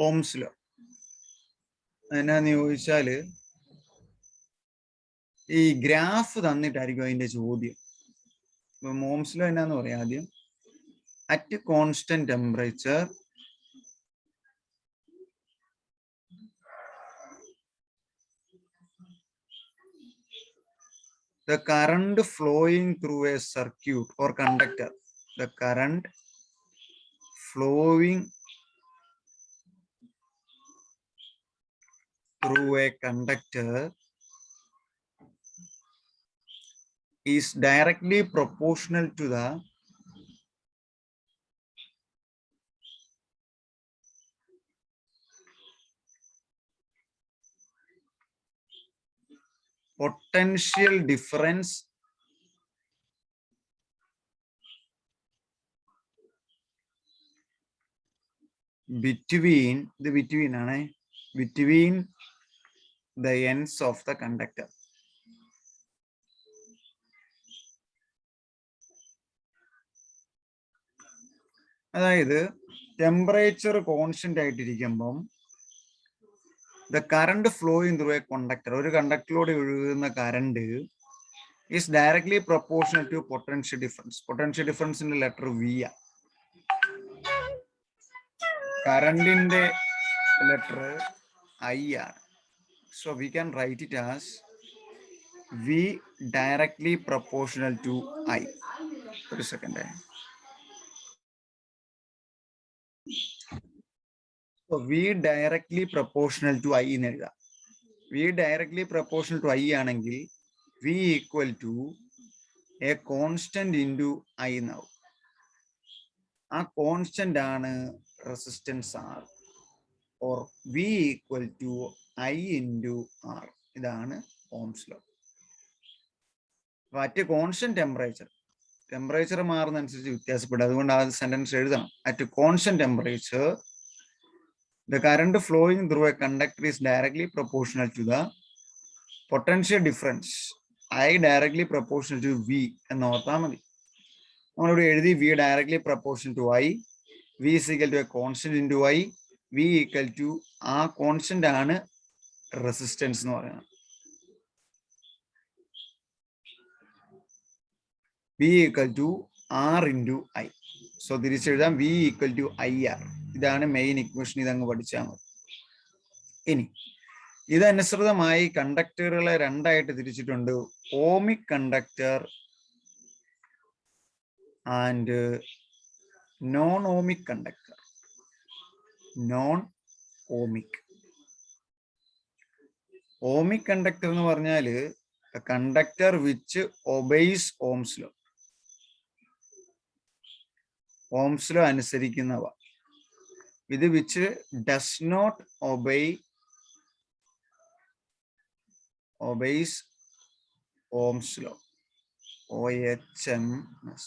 Ohm's law എന്നാന്ന് ചോദിച്ചാല് ഈ ഗ്രാഫ് തന്നിട്ടായിരിക്കും അതിന്റെ ചോദ്യം. ഓംസ് ലോ എന്നാന്ന് പറയാം ആദ്യം. At constant temperature the current flowing through a circuit or conductor, the current flowing through a conductor is directly proportional to the potential difference between the ends of the conductor. അതായത് temperature constant ആയിട്ടിരിക്കുമ്പം the current flowing through a conductor, ഒരു കണ്ടക്ടറിലൂടെ ഒഴുകുന്ന current is directly proportional to potential difference. Potential difference in the letter V. കറണ്ടിന്റെ letter I ആണ്. So we can write it as V directly proportional to I. ഒരു second. So V directly proportional to I എന്ന് എഴുതാം. V directly proportional to I ആണെങ്കിൽ V equal to a constant into I now. ആ constant ആണ് resistance R, or V equal to I into R. ഇതാണ് Ohm's law. At constant temperature മാറുന്ന അനുസരിച്ച് വ്യത്യാസപ്പെടും. അതുകൊണ്ട് ആ സെന്റൻസ് എഴുതണം. At constant temperature the current flowing through a conductor is directly proportional to the potential difference I directly proportional to V എന്ന് ഓർത്താൽ മതി. നമ്മളിവിടെ എഴുതി V directly proportional to I, V is equal to a constant into I, V equal to ആ constant ആണ് resistance എന്ന് പറയുന്നത്. V equal to R into I. So തിരിച്ചെഴുതാം V equal to IR. ഇതാണ് മെയിൻ ഇക്വേഷൻ. ഇതങ്ങ് പഠിച്ചാൽ മതി. ഇനി ഇതനുസൃതമായി കണ്ടക്ടറുകളെ രണ്ടായിട്ട് തിരിച്ചിട്ടുണ്ട്. Ohmic conductor and non ohmic conductor. Ohmic conductor എന്ന് പറഞ്ഞാല് conductor which obeys ohm's law. Ohm's law അനുസരിക്കുന്നവ. ഇത് which does not obeys ohm's law. OHMS.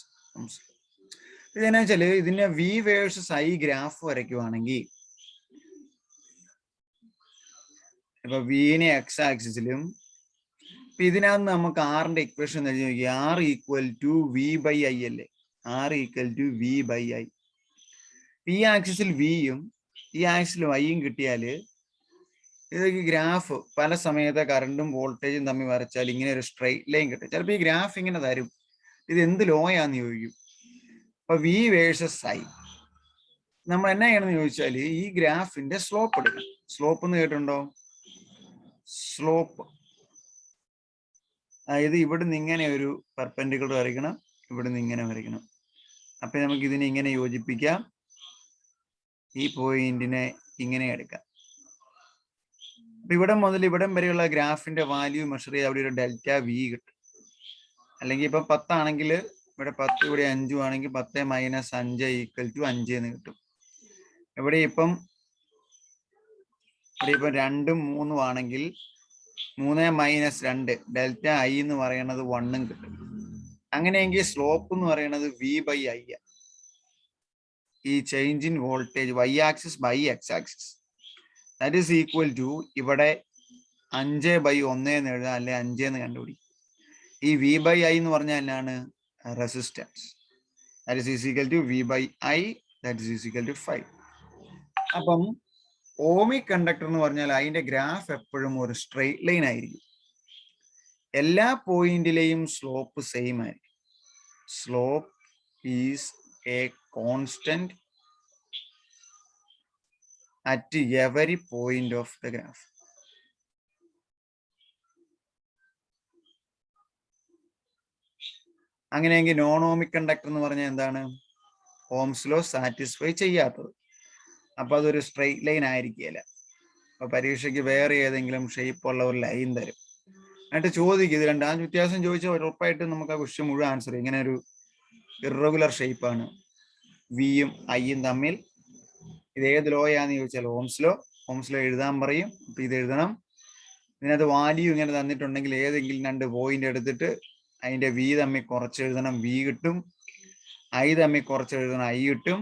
ഇതെന്നാ വെച്ചാല് ഇതിന്റെ V വേഴ്സസ് I ഗ്രാഫ് വരയ്ക്കുവാണെങ്കിൽ ഇപ്പൊ വിനെ എക്സ് ആക്സിസിലും ഇതിനകത്ത് നമുക്ക് ആറിന്റെ equation R equal to V by I അല്ലേ. R equal to V by I. ഈ ആക്സിസിൽ വിയും ഈ ആക്സിസിൽ ഐയും കിട്ടിയാല് ഇത് ഗ്രാഫ് പല സമയത്തെ കറണ്ടും വോൾട്ടേജും തമ്മിൽ വരച്ചാൽ ഇങ്ങനെ ഒരു സ്ട്രെയിറ്റ് ലൈൻ കിട്ടും. ചിലപ്പോൾ ഈ ഗ്രാഫ് ഇങ്ങനെ തരും. ഇത് എന്ത് ലോയാന്ന് ചോദിക്കും. അപ്പൊ V വേഴ്സസ് I നമ്മൾ എന്നാ ചെയ്യണമെന്ന് ചോദിച്ചാൽ ഈ ഗ്രാഫിന്റെ സ്ലോപ്പ് എടുക്കണം. സ്ലോപ്പ് എന്ന് കേട്ടിട്ടുണ്ടോ? സ്ലോപ്പ് അതായത് ഇവിടുന്ന് ഇങ്ങനെ ഒരു പെർപെൻഡിക്കുലർ വരയ്ക്കണം, ഇവിടുന്ന് ഇങ്ങനെ വരയ്ക്കണം. അപ്പൊ നമുക്ക് ഇതിനെ ഇങ്ങനെ യോജിപ്പിക്കാം. ഈ പോയിന്റിനെ ഇങ്ങനെ എടുക്കാം. അപ്പൊ ഇവിടെ മുതൽ ഇവിടം വരെയുള്ള ഗ്രാഫിന്റെ വാല്യൂ മെഷർ ചെയ്ത് അവിടെ ഒരു ഡെൽറ്റ V കിട്ടും. അല്ലെങ്കിൽ ഇപ്പൊ 10 ആണെങ്കിൽ ഇവിടെ 10, ഇവിടെ 5 ആണെങ്കിൽ 10 മൈനസ് 5 ഈക്വൽ ടു 5 എന്ന് കിട്ടും. ഇവിടെ ഇപ്പം 2ഉം 3ഉം ആണെങ്കിൽ 3 മൈനസ് 2 ഡെൽറ്റ I എന്ന് പറയുന്നത് 1ഉം കിട്ടും. അങ്ങനെയെങ്കിൽ സ്ലോപ്പ് എന്ന് പറയുന്നത് V ബൈ I. ഈ change in voltage Y axis by X axis that is equal to ഇവിടെ 5/1 എന്ന് എഴുതാം, അല്ലെ 5 എന്ന് കണ്ടുപിടിക്കും. ഈ V ബൈ I എന്ന് പറഞ്ഞാൽ എന്നാണ്? Resistance. That is equal to V by I, that is equal to 5. അപ്പം ഓമിക് കണ്ടക്ടർ എന്ന് പറഞ്ഞാൽ അതിന്റെ ഗ്രാഫ് എപ്പോഴും ഒരു സ്ട്രെയിറ്റ് ലൈൻ ആയിരിക്കും. എല്ലാ പോയിന്റിലെയും സ്ലോപ്പ് സെയിം ആയിരിക്കും. Slope is A constant at every point of the graph. അങ്ങനെയെങ്കിൽ നോൺ ഓമിക് കണ്ടക്ടർ എന്ന് പറഞ്ഞാൽ എന്താണ്? ഓംസ് ലോ സാറ്റിസ്ഫൈ ചെയ്യാത്തത്. അപ്പൊ അതൊരു സ്ട്രെയിറ്റ് ലൈൻ ആയിരിക്കില്ല. അപ്പൊ പരീക്ഷയ്ക്ക് വേറെ ഏതെങ്കിലും ഷേപ്പ് ഉള്ള ഒരു ലൈൻ തരും. എന്നിട്ട് ചോദിക്കും ഇത് രണ്ടാം വ്യത്യാസം ചോദിച്ചാൽ ഉറപ്പായിട്ടും നമുക്ക് ആ ക്വസ്റ്റ്യൻ മുഴുവൻ ആൻസർ ചെയ്യും. ഇങ്ങനെ ഒരു ഇറഗുലർ ഷേപ്പാണ് വിയും ഐയും തമ്മിൽ. ഇത് ഏത് ലോയാന്ന് ചോദിച്ചാൽ ഓംസ് ലോ. ഓംസ് ലോ എഴുതാൻ പറയും. അപ്പൊ ഇത് എഴുതണം. ഇതിനകത്ത് വാല്യൂ ഇങ്ങനെ തന്നിട്ടുണ്ടെങ്കിൽ ഏതെങ്കിലും 2 പോയിന്റ് എടുത്തിട്ട് അതിന്റെ വി തമ്മിൽ കുറച്ച് എഴുതണം, വി കിട്ടും. ഐ തമ്മിൽ കുറച്ച് എഴുതണം, ഐ കിട്ടും.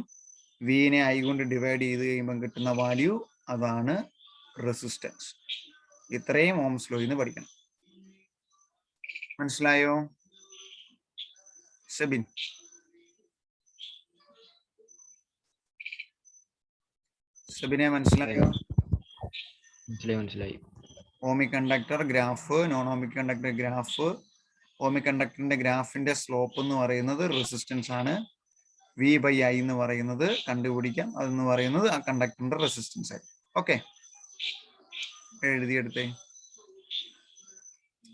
വിനെ ഐ കൊണ്ട് ഡിവൈഡ് ചെയ്ത് കഴിയുമ്പോൾ കിട്ടുന്ന വാല്യൂ അതാണ് റെസിസ്റ്റൻസ്. ഇത്രയും ഓംസ് ലോ ഇന്ന് പഠിക്കണം. മനസ്സിലായോ സെബിൻ? സെബിനെ മനസ്സിലായോ? മനസ്സിലായി. Ohmic conductor graph, non ohmic conductor graph. Ohmic കണ്ടക്ടറിന്റെ ഗ്രാഫിന്റെ സ്ലോപ്പ് എന്ന് പറയുന്നത് റെസിസ്റ്റൻസ് ആണ്. വി ബൈ ഐ എന്ന് പറയുന്നത് കണ്ടുപിടിക്കാം. അതെന്ന് പറയുന്നത് ആ കണ്ടക്ടറിന്റെ റെസിസ്റ്റൻസ് ആയി. ഓക്കെ,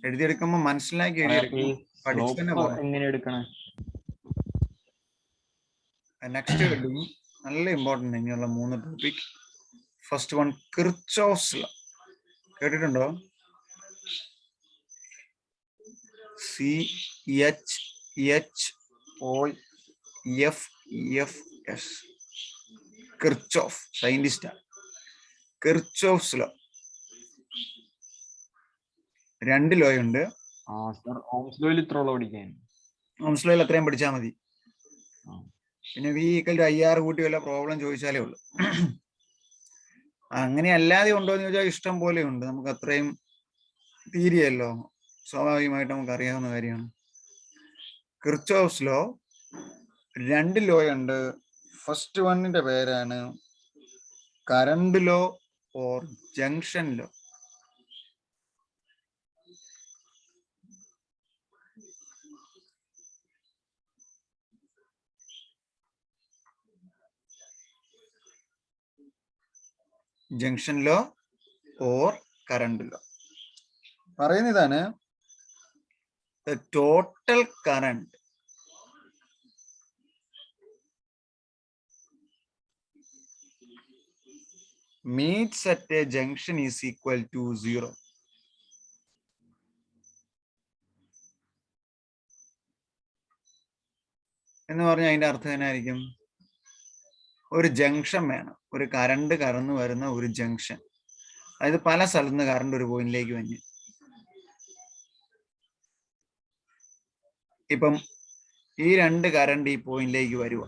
എഴുതിയെടുക്കുമ്പോ മനസ്സിലാക്കി എഴുതിയെടുക്കും. പഠിച്ചു തന്നെ പറയാം. നെക്സ്റ്റ് നല്ല ഇമ്പോർട്ടന്റ് ഇനിയുള്ള 3 topic. First one Kirchhoff's law. കേട്ടിട്ടുണ്ടോ? CHHOFFS. Kirchhoff scientist. Kirchhoff's law 2 law ഉണ്ട്. ഓംസ് ലോയിൽ അത്രയും പഠിച്ചാൽ മതി. പിന്നെ വി ഈക്വൽ ടു IR കൂട്ടി വല്ല പ്രോബ്ലം ചോദിച്ചാലേ ഉള്ളൂ. അങ്ങനെ അല്ലാതെ ഉണ്ടോ എന്ന് ചോദിച്ചാൽ ഇഷ്ടം പോലെ ഉണ്ട്. നമുക്ക് അത്രയും തീരെയല്ലോ, സ്വാഭാവികമായിട്ട് നമുക്ക് അറിയാവുന്ന കാര്യമാണ്. കിർച്ചോഫ്സ് ലോ 2 ലോ ഉണ്ട്. ഫസ്റ്റ് വണ്ണിന്റെ പേരാണ് current law or junction law. Junction law or current law പറയുന്നതാണ് the total current meets at a junction is equal to 0. എന്ന് പറഞ്ഞാൽ അതിന്റെ അർത്ഥം എന്നായിരിക്കും? ഒരു ജംഗ്ഷൻ വേണം, ഒരു കറണ്ട് കടന്നു വരുന്ന ഒരു ജംഗ്ഷൻ. അതായത് പല സ്ഥലത്ത് നിന്ന് കറണ്ട് ഒരു പോയിന്റിലേക്ക് വന്നു. ഇപ്പം ഈ 2 കറണ്ട് ഈ പോയിന്റിലേക്ക് വരുക,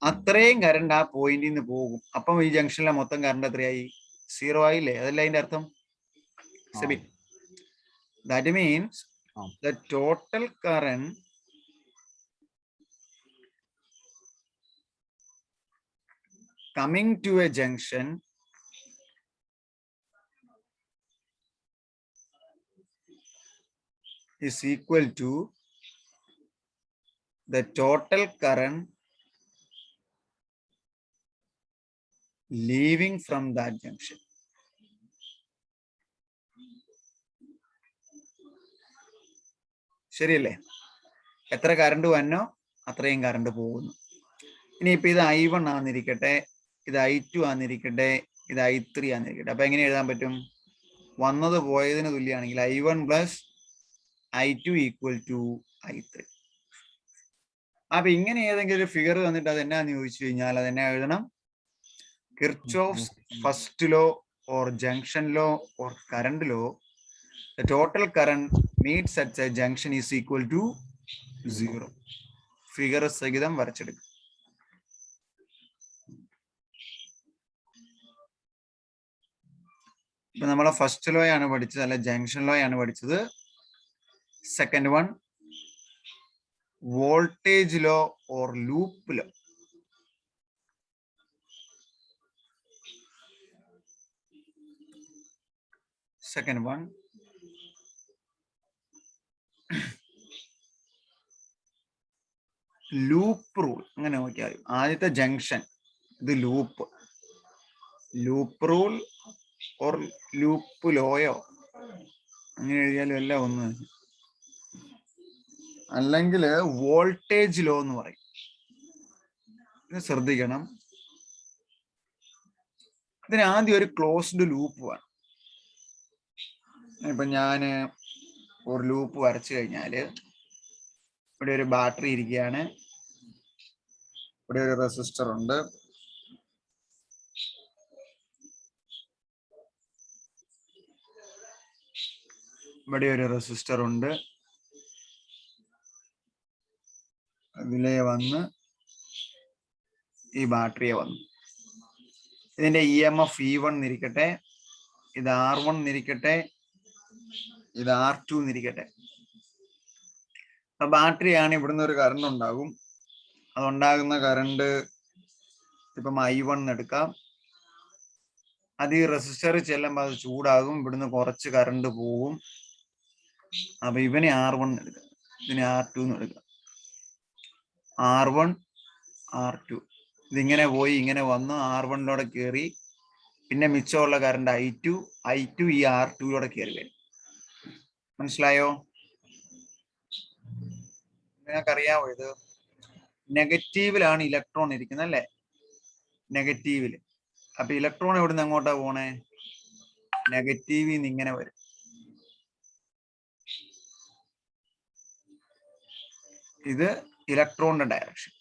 അത്രയും കറണ്ട് ആ പോയിന്റിൽ നിന്ന് പോകും. അപ്പം ഈ ജംഗ്ഷനിലെ മൊത്തം കറണ്ട് എത്രയായി? 0 ആയില്ലേ? അതല്ല അതിന്റെ അർത്ഥം SEBI? That means the total current coming to a junction is equal to the total current leaving from that junction. ശരിയല്ലേ? എത്ര കറണ്ട് വന്നോ അത്രയും കറണ്ട് പോകുന്നു. ഇനിയിപ്പോ ഇത് I1 ആന്നിരിക്കട്ടെ, ഇത് I2 ആന്നിരിക്കട്ടെ, ഇത് I3 ആന്നിരിക്കട്ടെ. അപ്പൊ എങ്ങനെ എഴുതാൻ പറ്റും? വന്നത് പോയതിന് തുല്യമാണെങ്കിൽ I1 plus I2 equal to I3. അപ്പൊ ഇങ്ങനെ ഏതെങ്കിലും ഒരു ഫിഗർ തന്നിട്ട് അത് എന്നാന്ന് ചോദിച്ചു കഴിഞ്ഞാൽ അതെന്നാ എഴുതണം? Kirchhoff's first law or junction law or current law. The total current meets at a junction is equal to 0. Figure സഹിതം വരച്ചെടുക്കും. ഇപ്പൊ നമ്മളെ ഫസ്റ്റ് ലോ ആണ് പഠിച്ചത്, അല്ല ജംഗ്ഷൻ ലോ ആണ് പഠിച്ചത്. Second one voltage law or loop law. second one. Loop rule. അങ്ങനെ നോക്കിയാൽ ആദ്യത്തെ ജംഗ്ഷൻ ഇത് loop. Loop rule or loop ലോയോ അങ്ങനെ എഴുതിയാലും എല്ലാം ഒന്ന്. അല്ലെങ്കിൽ വോൾട്ടേജ് ലോ എന്ന് പറയും. ഇത് ശ്രദ്ധിക്കണം. ഇതിന് ആദ്യം ഒരു ക്ലോസ്ഡ് ലൂപ്പ് വേണം. ഇപ്പൊ ഞാൻ ഒരു ലൂപ്പ് വരച്ചു കഴിഞ്ഞാല് ഇവിടെ ഒരു ബാറ്ററി ഇരിക്കുകയാണ്, ഇവിടെ ഒരു റെസിസ്റ്റർ ഉണ്ട്, ഇവിടെ ഒരു റെസിസ്റ്റർ ഉണ്ട്, അതിലേ വന്ന് ഈ ബാറ്ററിയെ വന്നു. ഇതിന്റെ EMF E1 എന്നിരിക്കട്ടെ, ഇത് R1 എന്നിരിക്കട്ടെ, ഇത് R2 എന്നിരിക്കട്ടെ. അപ്പൊ ബാറ്ററിയാണ്, ഇവിടുന്ന് ഒരു കറണ്ട് ഉണ്ടാകും. അതുണ്ടാകുന്ന കറണ്ട് ഇപ്പം I1 എടുക്കാം. അത് ഈ റെസിസ്റ്റർ ചെല്ലുമ്പോൾ അത് ചൂടാകും, ഇവിടുന്ന് കുറച്ച് കറണ്ട് പോവും. അപ്പൊ ഇവനെ R1 എടുക്കാം, ഇതിനെ R2 എന്ന് എടുക്കാം. R1 R2 ഇതിങ്ങനെ പോയി ഇങ്ങനെ വന്ന് R1 കയറി, പിന്നെ മിച്ചമുള്ള കറണ്ട് I2 ഈ R2 കയറി വരും. മനസ്സിലായോ? നിങ്ങൾക്കറിയാവോ ഇത്? നെഗറ്റീവിലാണ് ഇലക്ട്രോൺ ഇരിക്കുന്നത് അല്ലേ? നെഗറ്റീവില്. അപ്പൊ ഇലക്ട്രോൺ എവിടുന്ന് അങ്ങോട്ടാ പോണേ? നെഗറ്റീവിൽ നിന്ന് ഇങ്ങനെ വരും. ഇത് ഇലക്ട്രോണിന്റെ ഡയറക്ഷൻ.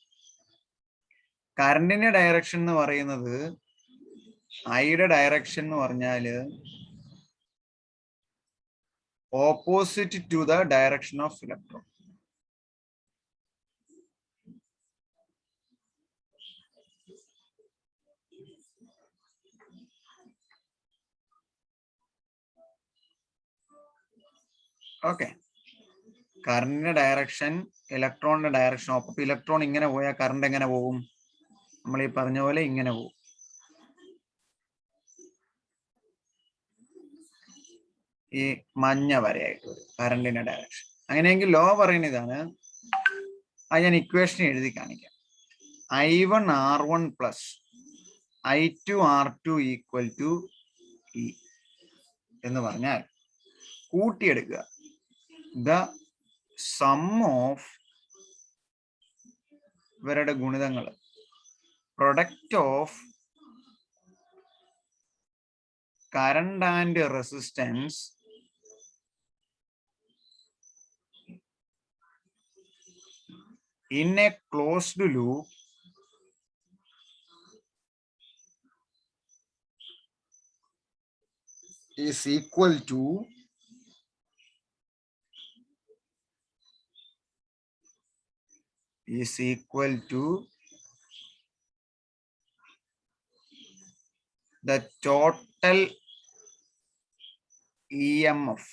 കറണ്ടിന്റെ ഡയറക്ഷൻ എന്ന് പറയുന്നത്, ഐയുടെ ഡയറക്ഷൻ എന്ന് പറഞ്ഞാല് opposite to the direction of electron. Okay, കറണ്ടിന്റെ ഡയറക്ഷൻ ഇലക്ട്രോണിന്റെ ഡയറക്ഷൻ. അപ്പൊ ഇലക്ട്രോൺ ഇങ്ങനെ പോയാൽ കറണ്ട് എങ്ങനെ പോകും? നമ്മൾ ഈ പറഞ്ഞ പോലെ ഇങ്ങനെ പോകും. ഈ മഞ്ഞ വരയായിട്ട് വരും കറണ്ടിന്റെ ഡയറക്ഷൻ. അങ്ങനെയെങ്കിൽ ലോ പറയുന്ന ഇതാണ്. അത് ഞാൻ ഇക്വേഷൻ എഴുതി കാണിക്കാം. I1 R1 plus I2 R2 equal to E എന്ന് പറഞ്ഞാൽ കൂട്ടിയെടുക്കുക. ദ സം ഓഫ് ഇവരുടെ ഗുണിതങ്ങൾ, product of current and resistance in a closed loop is equal to the total EMF.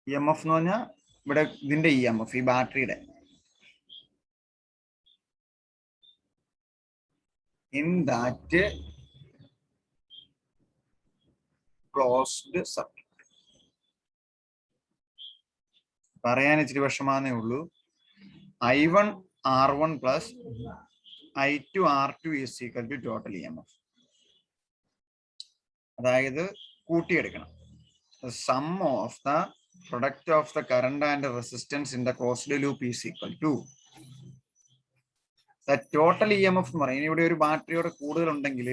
EMF എന്ന് പറഞ്ഞാൽ ഇവിടെ ഇതിന്റെ EMF, ഈ ബാറ്ററിയുടെ, in that closed circuit. പറയാൻ ഇച്ചിരി വിഷമാന്നേ ഉള്ളൂ. I1 R1 plus I2 R2 is equal to total EMF. അതായത് കൂട്ടിയെടുക്കണം. The sum of the product of the current and the resistance in the closed loop is equal to the total EMF എന്ന് പറയും. ഇവിടെ ഒരു ബാറ്ററിയോട് കൂടുതൽ ഉണ്ടെങ്കിൽ,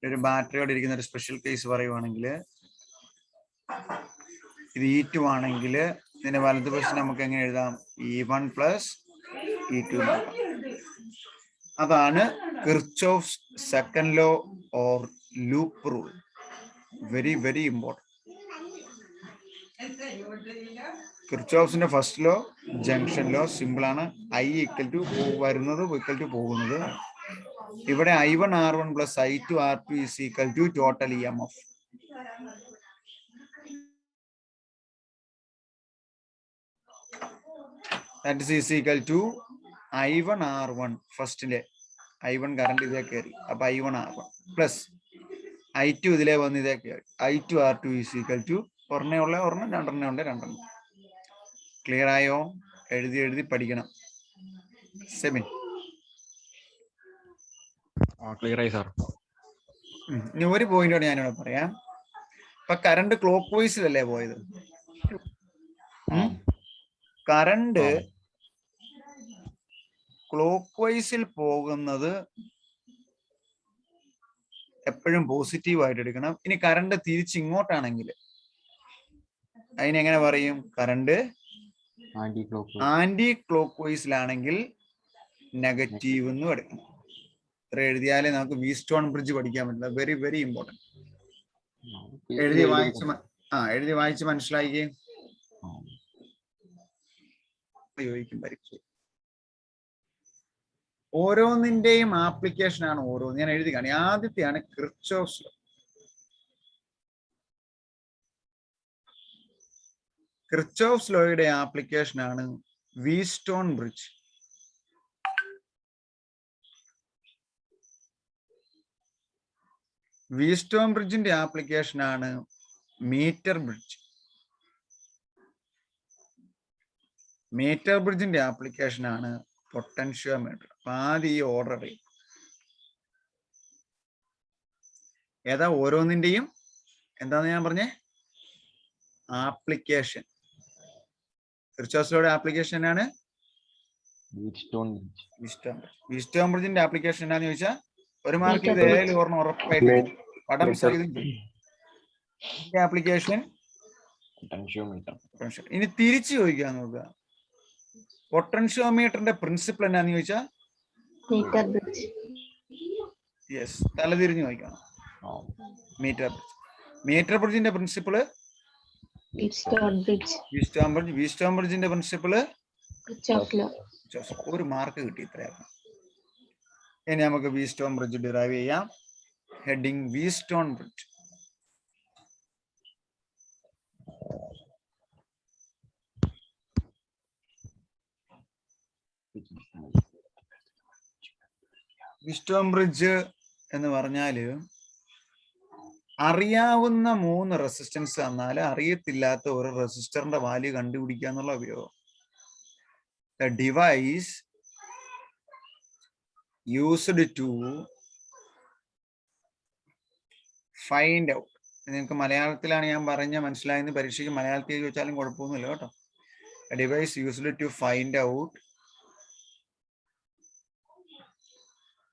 ഒരു ബാറ്ററിയോട് ഇരിക്കുന്ന ഒരു സ്പെഷ്യൽ കേസ് പറയുവാണെങ്കിൽ, ഇത് E2 ആണെങ്കിൽ ഇതിന്റെ വലതുവശം നമുക്ക് എങ്ങനെ എഴുതാം? E1 plus E2. അതാണ് Kirchhoff's second law or loop rule. Very very important. കിർച്ചോഫ്സിന്റെ first law junction law simple ആണ്. I ഈക്വൽ ടു വരുന്നത് ഈക്വൽ ടു പോകുന്നത്. ഇവിടെ I1 R1 plus I2 R2 is equal to total EMF. That is equal to I1 R1 ഫസ്റ്റിലെ I1 current ഇതേ കയറി, അപ്പൊ I1 R1 plus I2 ഇതിലേ വന്ന് ഇതൊക്കെ I2 R2 is equal to ഒരെണ്ണമുള്ള ഒരെണ്ണം, രണ്ടെണ്ണം ഉണ്ട് രണ്ടെണ്ണം. ക്ലിയർ ആയോ? എഴുതി പഠിക്കണം. സെബിൻ ക്ലിയർ ആയി സാർ. ഇനി ഒരു പോയിന്റോട് ഞാനിവിടെ പറയാം. ഇപ്പൊ കറണ്ട് ക്ലോക്ക് വൈസിലല്ലേ പോയത്? കറണ്ട് ക്ലോക്ക് വൈസിൽ പോകുന്നത് എപ്പോഴും പോസിറ്റീവ് ആയിട്ട് എടുക്കണം. ഇനി കറണ്ട് തിരിച്ചിങ്ങോട്ടാണെങ്കിൽ അതിനെങ്ങനെ പറയും? കറണ്ട് ആന്റി ക്ലോക്ക് വൈസിലാണെങ്കിൽ നെഗറ്റീവ് എന്നും എടുക്കണം. ഇത്ര എഴുതിയാലേ നമുക്ക് വീസ്റ്റോൺ ബ്രിഡ്ജ് പഠിക്കാൻ പറ്റില്ല. Very very important. എഴുതി വായിച്ച് മനസ്സിലാക്കിയേ. ഉപയോഗിക്കും പരീക്ഷ. ഓരോന്നിന്റെയും ആപ്ലിക്കേഷൻ ആണ് ഓരോന്ന്. ഞാൻ എഴുതി കാണി. ആദ്യത്തെയാണ് കിർച്ചോഫ്സ് ലോ. കിർച്ചോഫ്സ് ലോയുടെ ആപ്ലിക്കേഷൻ ആണ് വീസ്റ്റോൺ ബ്രിഡ്ജ്. വീസ്റ്റോൺ ബ്രിഡ്ജിന്റെ ആപ്ലിക്കേഷൻ ആണ് മീറ്റർ ബ്രിഡ്ജ്. മീറ്റർ ബ്രിഡ്ജിന്റെ ആപ്ലിക്കേഷൻ ആണ് പൊട്ടൻഷ്യോമീറ്റർ. അപ്പൊ ആദ്യം ഈ ഓർഡർ ചെയ്യും. ഏതാ ഓരോന്നിന്റെയും എന്താന്ന് ഞാൻ പറഞ്ഞേ? ആപ്ലിക്കേഷൻ. കിർച്ചോഫ്സ് ലോയുടെ ആപ്ലിക്കേഷൻ ആണ് വീസ്റ്റോൺ ബ്രിഡ്ജിന്റെ ആപ്ലിക്കേഷൻ എന്താന്ന് ചോദിച്ചാൽ ഒരു മാർക്ക് ഇത് ഏതായാലും ഓർമ്മ ഉറപ്പായിട്ട് പടം സഹിതം ആപ്ലിക്കേഷൻ. ഇനി തിരിച്ചു ചോദിക്കാൻ നോക്കുക. പൊട്ടൻഷ്യോമീറ്ററിന്റെ പ്രിൻസിപ്പിൾ എന്നാന്ന് ചോദിച്ചാൽ യെസ്, തലതിരിഞ്ഞു നോക്കണം. Metre bridge. മീറ്റർ ബ്രിഡ്ജിന്റെ പ്രിൻസിപ്പിള് വീസ്റ്റോൺ ബ്രിഡ്ജിന്റെ പ്രിൻസിപ്പിള് ഒരു മാർക്ക് കിട്ടി. ഇത്രയാണ്. ഇനി നമുക്ക് വീസ്റ്റോൺ ബ്രിഡ്ജ് ഡിറൈവ് ചെയ്യാം. Heading Wheatstone bridge. Wheatstone bridge എന്ന് പറഞ്ഞാല് അറിയാവുന്ന 3 റെസിസ്റ്റൻസ് തന്നാൽ അറിയത്തില്ലാത്ത ഒരു റെസിസ്റ്ററിന്റെ വാല്യൂ കണ്ടുപിടിക്കുക എന്നുള്ള ഉപയോഗം. The device used to find out. നിങ്ങൾക്ക് മലയാളത്തിലാണ് ഞാൻ പറഞ്ഞ മനസ്സിലായെന്ന് പരീക്ഷയ്ക്ക് മലയാളത്തിൽ ചോദിച്ചാലും കുഴപ്പമൊന്നുമില്ല കേട്ടോ. A device used to find out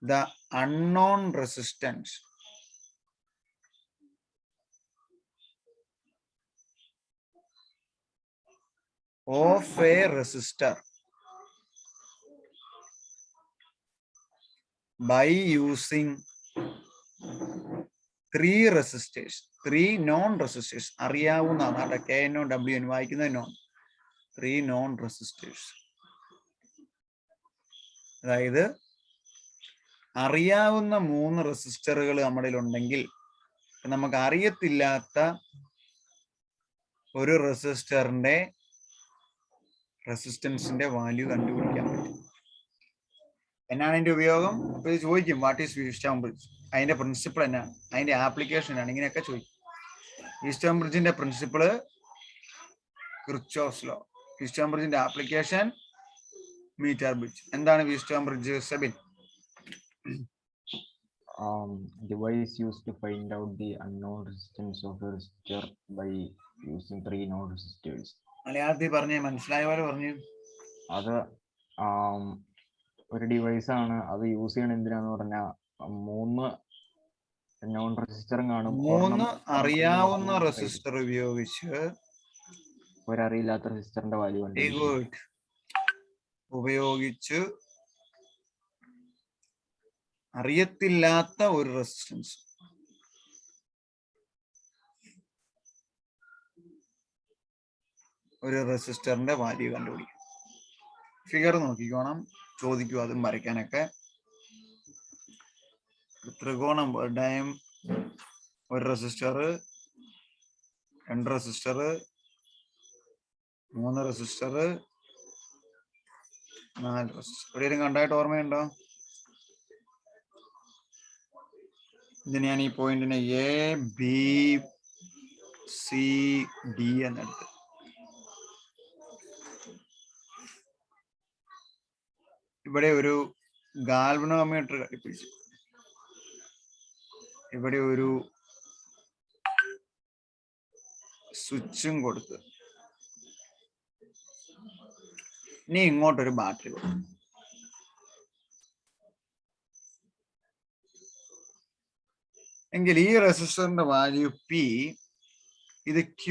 the unknown resistance of a resistor by using 3 resistors, 3 non resistors. അറിയാവുന്നതാണ് KNO WN വായിക്കുന്നത് നോൺ. 3 non resistors. അതായത് അറിയാവുന്ന 3 റെസിസ്റ്ററുകൾ നമ്മുടെ ഉണ്ടെങ്കിൽ നമുക്ക് അറിയത്തില്ലാത്ത ഒരു റെസിസ്റ്ററിന്റെ റെസിസ്റ്റൻസിന്റെ വാല്യൂ കണ്ടുപിടിക്കാൻ പറ്റും. എന്നാണ് അതിന്റെ ഉപയോഗം? അപ്പൊ ഇത് ചോദിക്കും വാട്ട് ഈസ് വീസ്റ്റോൺ ബ്രിഡ്ജ്, അതിന്റെ പ്രിൻസിപ്പിൾ എന്നാണ്, അതിന്റെ ആപ്ലിക്കേഷൻ ആണ്, ഇങ്ങനെയൊക്കെ ചോദിക്കും. വീസ്റ്റോൺ ബ്രിഡ്ജിന്റെ പ്രിൻസിപ്പിള് കിർച്ചോഫ്സ് ലോ. വീസ്റ്റോൺ ബ്രിഡ്ജിന്റെ ആപ്ലിക്കേഷൻ മീറ്റർ ബ്രിഡ്ജ്. എന്താണ് Wheatstone bridge Sebin? Device used to find out the unknown resistance of a resistor by using 3 non resistors. മലയാളത്തിൽ പറഞ്ഞേ, മനസ്സിലായ പോലെ പറഞ്ഞു. അത് ഒരു ഡിവൈസ് ആണ്. അത് യൂസ് ചെയ്യണ എന്തിനാന്ന് പറഞ്ഞാൽ 3 നോൺ റെസിസ്റ്ററും കാണും. 3 അറിയാവുന്ന റെസിസ്റ്റർ ഉപയോഗിച്ച് ഒരറിയില്ലാത്ത റെസിസ്റ്ററിന്റെ വാല്യൂ ഉപയോഗിച്ച് അറിയത്തില്ലാത്ത ഒരു റെസിസ്റ്റൻസ്, ഒരു റെസിസ്റ്ററിന്റെ വാല്യൂ കണ്ടുപിടിക്കും. ഫിഗർ നോക്കിക്കോണം, ചോദിക്കും അതും വരയ്ക്കാനൊക്കെ. ത്രികോണം ഡയം, ഒരു റെസിസ്റ്റർ, 2 റെസിസ്റ്റർ, 3 റെസിസ്റ്റർ, 4 റെസിസ്റ്റർ. എവിടെയും കണ്ടായിട്ട് ഓർമ്മയുണ്ടോ? ഇതിന് ഞാൻ ഈ പോയിന്റിനെ ABCD എന്നെടുത്ത്. ഇവിടെ ഒരു ഗാൽവനോമീറ്റർ ഘടിപ്പിച്ചു, ഇവിടെ ഒരു സ്വിച്ചും കൊടുത്ത്, ഇനി ഇങ്ങോട്ടൊരു ബാറ്ററി കൊടുക്കും. എങ്കിൽ ഈ റെസിസ്റ്ററിന്റെ വാല്യൂ P, ഇത് Q,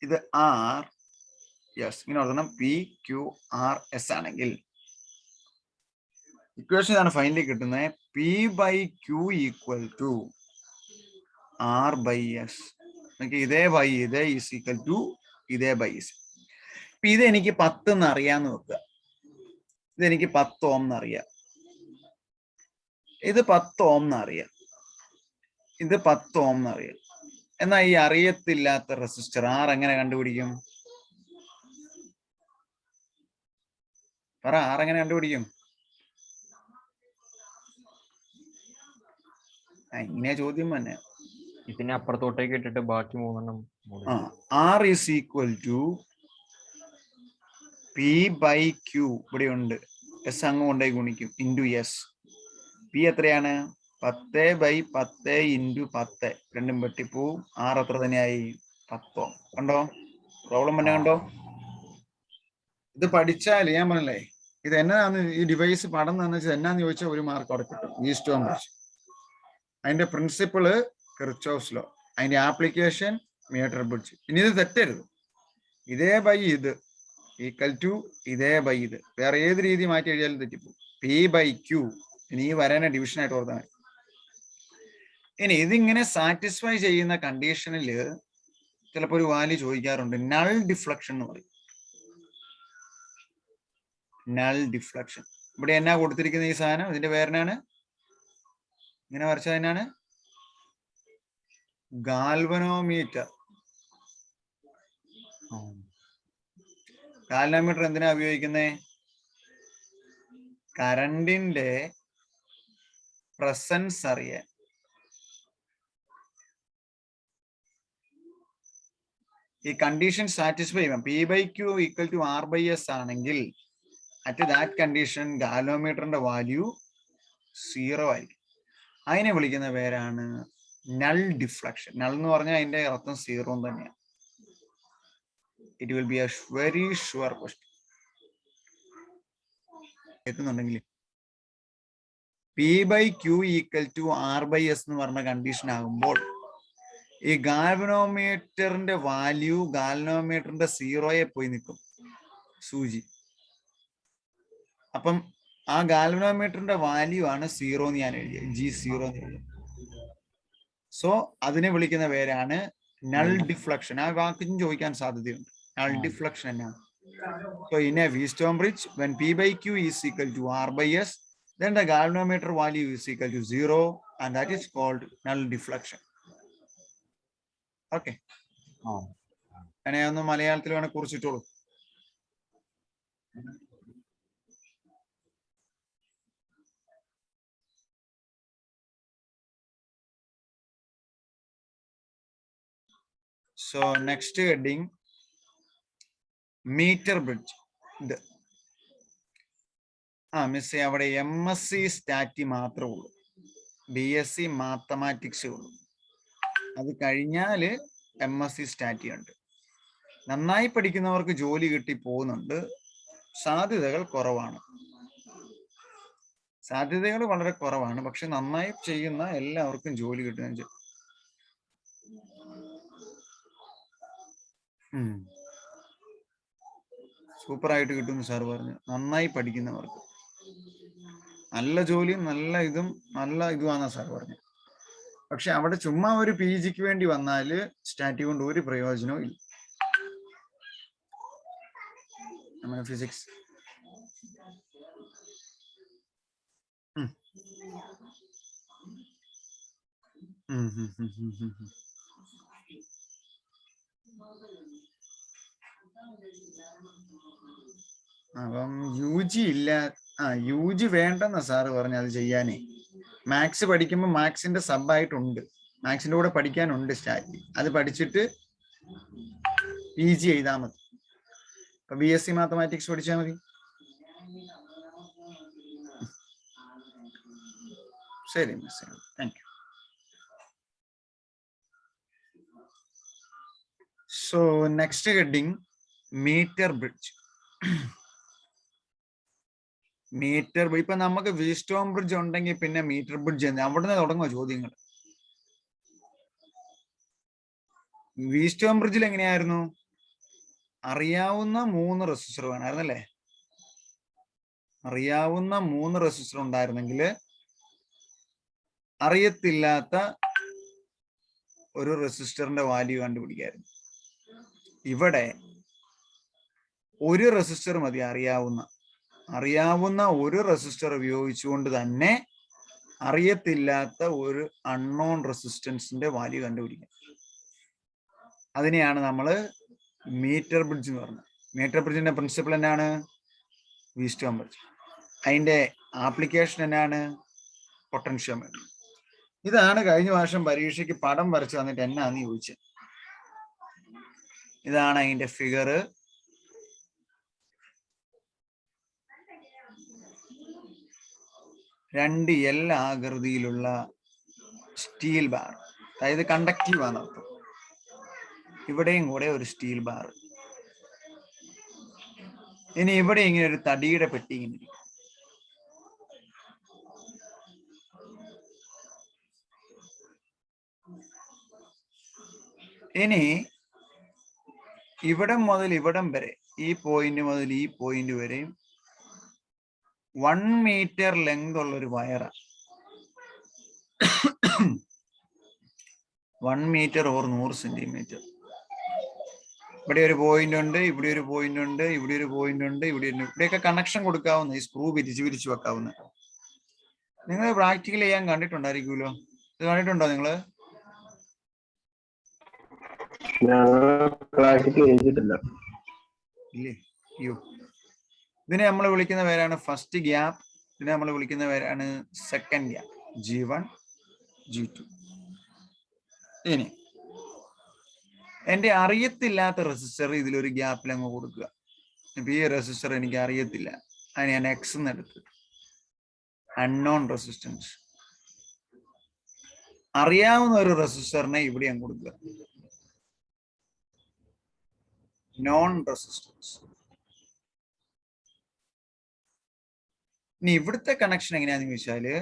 ഇത് R, യെസ് ഇങ്ങനെ ഓർക്കണം, PQRS ആണെങ്കിൽ ഇക്വേഷൻ ഇതാണ് ഫൈനലി കിട്ടുന്നത്, P/Q = R/S. ഇതേ ബൈ ഇതേ ഈസ് ഈക്വൽ ടു ഇതേ ബൈ ഈസ്. ഇപ്പൊ ഇത് എനിക്ക് 10 എന്ന് അറിയാന്ന് വെക്കുക, ഇതെനിക്ക് 10 ഓം എന്നറിയാം, ഇത് 10 ഓം എന്നറിയാം, ഇത് 10 ഓം എന്നറിയാം. എന്നാൽ ഈ അറിയത്തില്ലാത്ത റെസിസ്റ്റർ R എങ്ങനെ കണ്ടുപിടിക്കും? പറ, R എങ്ങനെ കണ്ടുപിടിക്കും? ഇങ്ങനെ ചോദ്യം തന്നെ. ഇതിനെ അപ്പുറത്തോട്ടേക്ക് ഇട്ടിട്ട് ബാക്കി 3 എണ്ണം R is equal to P/Q, ഇവിടെ ഉണ്ട്, S അങ്ങ് കൊണ്ടേ ഗുണിക്കും, ഇൻറ്റു S. P എത്രയാണ്? 10/10 × 10, രണ്ടും വെട്ടിപ്പോവും. R എത്ര തന്നെയായി? 10. കണ്ടോ പ്രോബ്ലം തന്നെ? കണ്ടോ? ഇത് പഠിച്ചാൽ ഞാൻ പറഞ്ഞല്ലേ, ഇത് എന്നാന്ന് ഈ ഡിവൈസ് പഠനം എന്ന് വെച്ചാൽ എന്നാന്ന് ചോദിച്ചാൽ ഒരു മാർക്ക് അവിടെ കിട്ടും. ഈസ്റ്റോം ബ്രിഡ്ജ്, അതിന്റെ പ്രിൻസിപ്പിള് കിർച്ചോഫ്സ് ലോ, അതിന്റെ ആപ്ലിക്കേഷൻ മീറ്റർ ബ്രിഡ്ജ്. ഇനി ഇത് തെറ്റരുത്, ഇതേ ബൈ ഇത് ഈക്വൽ ടു ഇതേ ബൈ ഇത്, വേറെ ഏത് രീതി മാറ്റി എഴുതിയാലും തെറ്റിപ്പോകും. P/Q, ഇനി ഈ വരാനെ ഡിവിഷൻ ആയിട്ട് ഓർത്താൽ മതി. ഇനി ഇതിങ്ങനെ സാറ്റിസ്ഫൈ ചെയ്യുന്ന കണ്ടീഷനിൽ ചിലപ്പോൾ ഒരു വാല്യൂ ചോദിക്കാറുണ്ട്, നൾ ഡിഫ്ലക്ഷൻ എന്ന് പറയും. നൾ ഡിഫ്ലക്ഷൻ ഇവിടെ എന്നാ കൊടുത്തിരിക്കുന്ന ഈ സാധനം, ഇതിന്റെ പേരിനാണ് ഇങ്ങനെ വരച്ചതിനാണ് ഗാൽവനോമീറ്റർ. ഗാൽവനോമീറ്റർ എന്തിനാ ഉപയോഗിക്കുന്നത്? കറണ്ടിന്റെ പ്രസൻസ് അറിയാൻ. ഈ കണ്ടീഷൻ സാറ്റിസ്ഫൈ ചെയ്യാം. P/Q = R/S ആണെങ്കിൽ അറ്റ് ദാറ്റ് കണ്ടീഷൻ ഗാൽവനോമീറ്ററിന്റെ വാല്യൂ 0 ആയിരിക്കും. അതിനെ വിളിക്കുന്ന പേരാണ് നൾ ഡിഫ്ലക്ഷൻ. നൾ എന്ന് പറഞ്ഞാൽ അതിന്റെ അർത്ഥം 0 തന്നെയാണ്. It will be a very sure question. എത്തുന്നുണ്ടെങ്കിൽ P/Q = R/S എന്ന് പറഞ്ഞ കണ്ടീഷൻ ആകുമ്പോൾ ഈ ഗാൽവനോമീറ്ററിന്റെ വാല്യൂ ഗാൽവനോമീറ്ററിന്റെ 0 പോയി നിൽക്കും, സൂചി. അപ്പം ആ ഗാൽവനോമീറ്ററിന്റെ വാല്യൂ ആണ് 0 എന്ന് ഞാൻ എഴുതിയ, G0 എന്ന് എഴുതിയ. സോ അതിനെ വിളിക്കുന്ന പേരാണ് നൾ ഡിഫ്ലക്ഷൻ. ആ വാക്കിനും ചോദിക്കാൻ സാധ്യതയുണ്ട്, നൾ ഡിഫ്ലക്ഷൻ എന്നാണ്. So in a Wheatstone bridge, when P/Q = R/S, then the galvanometer value is equal to 0, and that is called null deflection. Okay. അങ്ങനെ ഒന്ന് മലയാളത്തിൽ വേണേ കുറിച്ചിട്ടോളൂ. So next heading, meter bridge. Miss അവിടെ MSc സ്റ്റാറ്റി മാത്രമേ ഉള്ളൂ, BSc മാത്തമാറ്റിക്സേ ഉള്ളൂ. അത് കഴിഞ്ഞാല് MSc സ്റ്റാറ്റി ഉണ്ട്. നന്നായി പഠിക്കുന്നവർക്ക് ജോലി കിട്ടി പോകുന്നുണ്ട്, സാധ്യതകൾ കുറവാണ്. സാധ്യതകൾ വളരെ കുറവാണ്, പക്ഷെ നന്നായി ചെയ്യുന്ന എല്ലാവർക്കും ജോലി കിട്ടുകയും ചെയ്യും. സൂപ്പറായിട്ട് കിട്ടുമെന്ന് സാർ പറഞ്ഞു. നന്നായി പഠിക്കുന്നവർക്ക് നല്ല ജോലിയും നല്ല ഇതുമാണെന്നാ സാർ പറഞ്ഞു. പക്ഷെ അവിടെ ചുമ്മാ ഒരു PGക്ക് വേണ്ടി വന്നാല് സ്റ്റാറ്റി കൊണ്ട് ഒരു പ്രയോജനവും ഇല്ല. നമ്മുടെ ഫിസിക്സ് അപ്പം UG ഇല്ല, UG വേണ്ടെന്ന സാറ് പറഞ്ഞു അത് ചെയ്യാനേ. മാത്സ് പഠിക്കുമ്പോൾ മാത്സിന്റെ സബായിട്ടുണ്ട്, മാത്സിന്റെ കൂടെ പഠിക്കാനുണ്ട് സ്റ്റാറ്റി. അത് പഠിച്ചിട്ട് PG ചെയ്താൽ മതി. ഇപ്പൊ BSc മാത്തമാറ്റിക്സ് പഠിച്ചാൽ മതി. ശരി miss, thank you. So next heading meter bridge. Meter ഇപ്പൊ നമുക്ക് വീസ്റ്റോൺ ബ്രിഡ്ജ് ഉണ്ടെങ്കിൽ പിന്നെ മീറ്റർ ബ്രിഡ്ജ് അവിടുന്ന് തുടങ്ങുമോ ചോദ്യങ്ങൾ? വീസ്റ്റോൺ ബ്രിഡ്ജിൽ എങ്ങനെയായിരുന്നു? അറിയാവുന്ന 3 റെസിസ്റ്റർ വേണമായിരുന്നല്ലേ? അറിയാവുന്ന 3 റെസിസ്റ്റർ ഉണ്ടായിരുന്നെങ്കിൽ അറിയത്തില്ലാത്ത ഒരു റെസിസ്റ്ററിന്റെ വാല്യൂ കണ്ടുപിടിക്കായിരുന്നു. ഇവിടെ ഒരു റെസിസ്റ്റർ മതി, അറിയാവുന്ന ഒരു റെസിസ്റ്റർ ഉപയോഗിച്ചുകൊണ്ട് തന്നെ അറിയത്തില്ലാത്ത ഒരു അൺനോൺ റെസിസ്റ്റൻസിന്റെ വാല്യൂ കണ്ടുപിടിക്കാം. അതിനെയാണ് നമ്മൾ മീറ്റർ ബ്രിഡ്ജ് എന്ന് പറഞ്ഞത്. മീറ്റർ ബ്രിഡ്ജിന്റെ പ്രിൻസിപ്പിൾ എന്നാണ്? Wheatstone bridge. അതിന്റെ ആപ്ലിക്കേഷൻ എന്നാണ്? പൊട്ടൻഷ്യോമീറ്റർ. ഇതാണ് കഴിഞ്ഞ വർഷം പരീക്ഷയ്ക്ക് പടം വരച്ച് തന്നിട്ട് എന്നാന്ന് ചോദിച്ചത്. ഇതാണ് അതിന്റെ ഫിഗർ. രണ്ട് L ആകൃതിയിലുള്ള സ്റ്റീൽ ബാർ, അതായത് കണ്ടക്റ്റീവ് ആണ് അർത്ഥം. ഇവിടെയും കൂടെ ഒരു സ്റ്റീൽ ബാർ. ഇനി ഇവിടെ ഇങ്ങനെ ഒരു തടിയുടെ പെട്ടി ഇങ്ങനെ ഇരിക്കും. ഇനി ഇവിടം മുതൽ ഇവിടം വരെ, ഈ പോയിന്റ് മുതൽ ഈ പോയിന്റ് വരെയും 1 മീറ്റർ ലെങ്ത് ഉള്ള ഒരു വയറാണ്. 1 മീറ്റർ ഓർ 100 സെന്റിമീറ്റർ. ഇവിടെ ഒരു പോയിന്റ് ഉണ്ട്, ഇവിടെ ഒരു പോയിന്റ് ഉണ്ട്, ഇവിടെ ഒരു പോയിന്റ് ഉണ്ട്, ഇവിടെയൊക്കെ കണക്ഷൻ കൊടുക്കാവുന്ന, ഈ സ്ക്രൂ പിരിച്ചു വെക്കാവുന്ന. നിങ്ങൾ പ്രാക്ടിക്കൽ ചെയ്യാൻ കണ്ടിട്ടുണ്ടായിരിക്കുമല്ലോ. ഇത് കണ്ടിട്ടുണ്ടോ നിങ്ങള്? ഇല്ലേ? അയ്യോ. ഇതിനെ നമ്മൾ വിളിക്കുന്ന പേരാണ് ഫസ്റ്റ് ഗ്യാപ്പ്. ഇതിനെ നമ്മൾ വിളിക്കുന്ന പേരാണ് സെക്കൻഡ് ഗ്യാപ്പ്, G1 G2. ഇനി എന്റെ അറിയത്തില്ലാത്ത റെസിസ്റ്റർ ഇതിലൊരു ഗ്യാപ്പിൽ അങ്ങ് കൊടുക്കുക. ഇപ്പൊ ഈ റെസിസ്റ്റർ എനിക്ക് അറിയത്തില്ല, അതിന് ഞാൻ X എന്ന് എടുത്ത്, അൺനോൺ റെസിസ്റ്റൻസ്. അറിയാവുന്ന ഒരു റെസിസ്റ്ററിനെ ഇവിടെ അങ്ങ് കൊടുക്കുക, നോൺ റെസിസ്റ്റൻസ്. ഇനി ഇവിടുത്തെ കണക്ഷൻ എങ്ങനെയാന്ന് ചോദിച്ചാല്,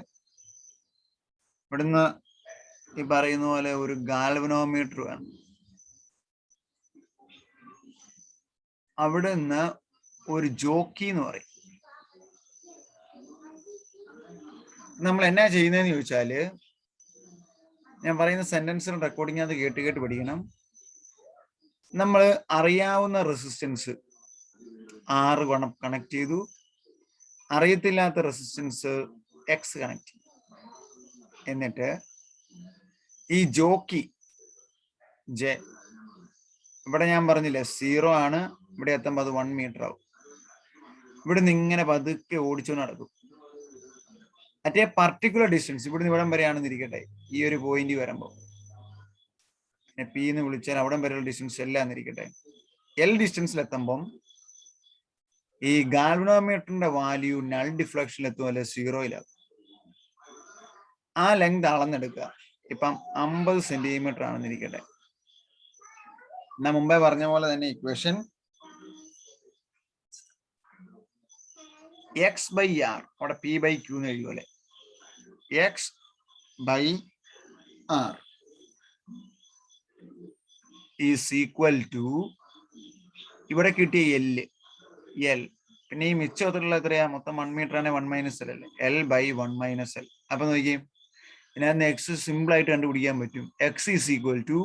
ഇവിടുന്ന് ഈ പറയുന്ന പോലെ ഒരു ഗാൽവനോമീറ്റർ വേണം. അവിടുന്ന് ഒരു ജോക്കി എന്ന് പറയും. നമ്മൾ എന്നാ ചെയ്യുന്നതെന്ന് ചോദിച്ചാല്, ഞാൻ പറയുന്ന സെന്റൻസിന് റെക്കോർഡിംഗ് അത് കേട്ട് പഠിക്കണം. നമ്മൾ അറിയാവുന്ന റെസിസ്റ്റൻസ് R കണക്ട് ചെയ്തു, അറിയത്തില്ലാത്ത റെസിസ്റ്റൻസ് X കണക്ട് ചെയ്തു. എന്നിട്ട് ഈ ജോക്കി J, ഇവിടെ ഞാൻ പറഞ്ഞില്ലേ 0 ആണ്, ഇവിടെ എത്തുമ്പോൾ അത് 1 മീറ്റർ ആവും. ഇവിടുന്ന് ഇങ്ങനെ പതുക്കെ ഓടിച്ചു നടക്കും. മറ്റേ പർട്ടിക്കുലർ ഡിസ്റ്റൻസ് ഇവിടുന്ന് ഇവിടം വരെയാണെന്ന് ഇരിക്കട്ടെ, ഈ ഒരു പോയിന്റ് വരുമ്പോൾ P എന്ന് വിളിച്ചാൽ അവിടം വരെയുള്ള ഡിസ്റ്റൻസ് എല്ലാം എന്നിരിക്കട്ടെ. L ഡിസ്റ്റൻസിൽ എത്തുമ്പം ഈ ഗാൽവനോമീറ്ററിന്റെ വാല്യൂ നൾ ഡിഫ്ലക്ഷനിൽ എത്തും, അല്ലെ 0-ലാകും. ആ ലെങ്ത് അളന്നെടുക്കുക. ഇപ്പം 50 സെന്റിമീറ്റർ ആണെന്നിരിക്കട്ടെ. എന്നാ മുമ്പേ പറഞ്ഞ പോലെ തന്നെ ഇക്വേഷൻ X/R, അവിടെ P/Q എന്ന് എഴുതുമല്ലേ, X/R ഈസ് ഈക്വൽ ടു, ഇവിടെ കിട്ടിയ L, പിന്നെ ഈ മിച്ചത്തിലുള്ള എത്രയാ, മൊത്തം 1 മീറ്റർ ആണ്, 1 - L അല്ലേ, L/1 - L. അപ്പൊ നോക്കിയേ, ഇതിനകത്ത് X സിമ്പിൾ ആയിട്ട് കണ്ടുപിടിക്കാൻ പറ്റും. X ഈസ് ഈക്വൽ ടു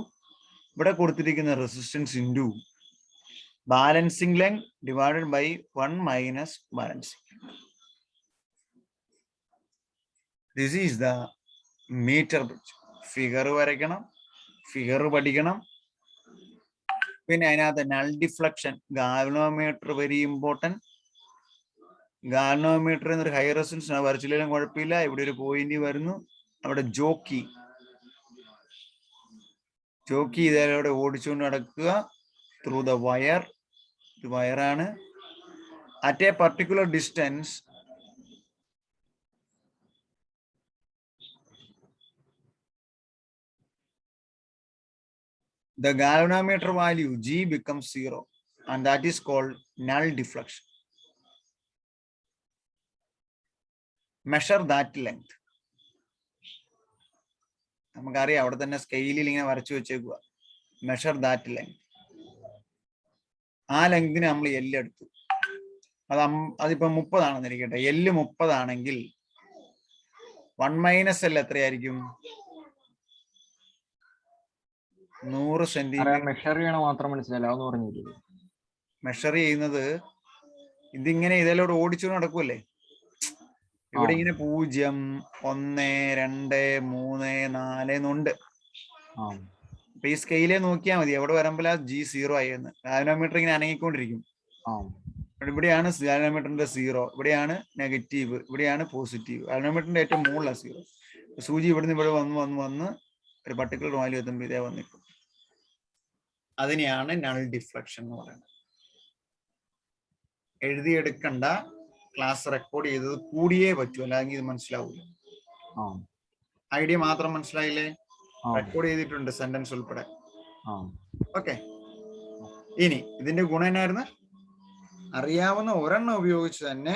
ഇവിടെ കൊടുത്തിരിക്കുന്ന resistance into balancing length divided by 1 minus balancing. This is the meter bridge. Figure വരയ്ക്കണം, ഫിഗർ പഠിക്കണം. പിന്നെ അതിനകത്ത് null deflection, galvanometer very important. Galvanometer എന്നൊരു ഹൈ റെസൊല്യൂഷൻ വരച്ചില്ലെങ്കിലും കുഴപ്പമില്ല. ഇവിടെ ഒരു പോയിന്റ് വരുന്നു, അവിടെ ജോക്കി ഇതേലൂടെ ഓടിച്ചുകൊണ്ട് നടക്കുക ത്രൂ ദ വയർ. ഇത് വയറാണ്. At a particular distance the galvanometer value G becomes 0 and that is called null deflection. Measure that length. നമുക്കറിയാം അവിടെ തന്നെ സ്കെയിലിൽ ഇങ്ങനെ വരച്ചു വെച്ചേക്കുക. Measure that length. ആ ലെങ്തിന് നമ്മൾ എല്ല് എടുത്തു. അതിപ്പോ 30 ആണെന്ന് ഇരിക്കട്ടെ. എല്ല് 30 ആണെങ്കിൽ 1 മൈനസ് എൽ എത്രയായിരിക്കും? 100 സെന്റിമീറ്റർ. മെഷർ ചെയ്യണ മാത്രം മനസ്സിലായില്ല, അതൊന്നും പറഞ്ഞില്ല. മെഷർ ചെയ്യുന്നത് ഇതിങ്ങനെ ഇതിലൂടെ ഓടിച്ചു നടക്കുമല്ലേ. ഇവിടെ ഇങ്ങനെ 0, 1, 2, 3, 4 എന്നുണ്ട്. അപ്പൊ ഈ സ്കെയിലേ നോക്കിയാൽ മതി എവിടെ വരുമ്പോൾ G0 ആയെന്ന്. ഗാൽവനോമീറ്റർ ഇങ്ങനെ അനങ്ങിക്കൊണ്ടിരിക്കും. ഇവിടെയാണ് ഗാൽവനോമീറ്ററിന്റെ 0, ഇവിടെയാണ് നെഗറ്റീവ്, ഇവിടെയാണ് പോസിറ്റീവ്. ഗാൽവനോമീറ്ററിന്റെ ഏറ്റവും മുകളിലാണ് 0. സൂചി ഇവിടുന്ന് ഇവിടെ വന്ന് ഒരു പർട്ടിക്കുലർ വാല്യൂ എത്തുമ്പോൾ ഇതേ വന്നിരിക്കും. അതിനെയാണ് നൾ ഡിഫ്ലക്ഷൻ എന്ന് പറയുന്നത്. എഴുതിയെടുക്കണ്ട, ക്ലാസ് റെക്കോർഡ് ചെയ്തത് കൂടിയേ പറ്റൂ, അല്ലെങ്കിൽ ഇത് മനസ്സിലാവൂല. ഐഡിയ മാത്രം മനസ്സിലായില്ലേ? റെക്കോർഡ് ചെയ്തിട്ടുണ്ട് സെന്റൻസ് ഉൾപ്പെടെ. ഓക്കെ. ഇനി ഇതിന്റെ ഗുണം എന്നായിരുന്നു? അറിയാവുന്ന ഒരെണ്ണം ഉപയോഗിച്ച് തന്നെ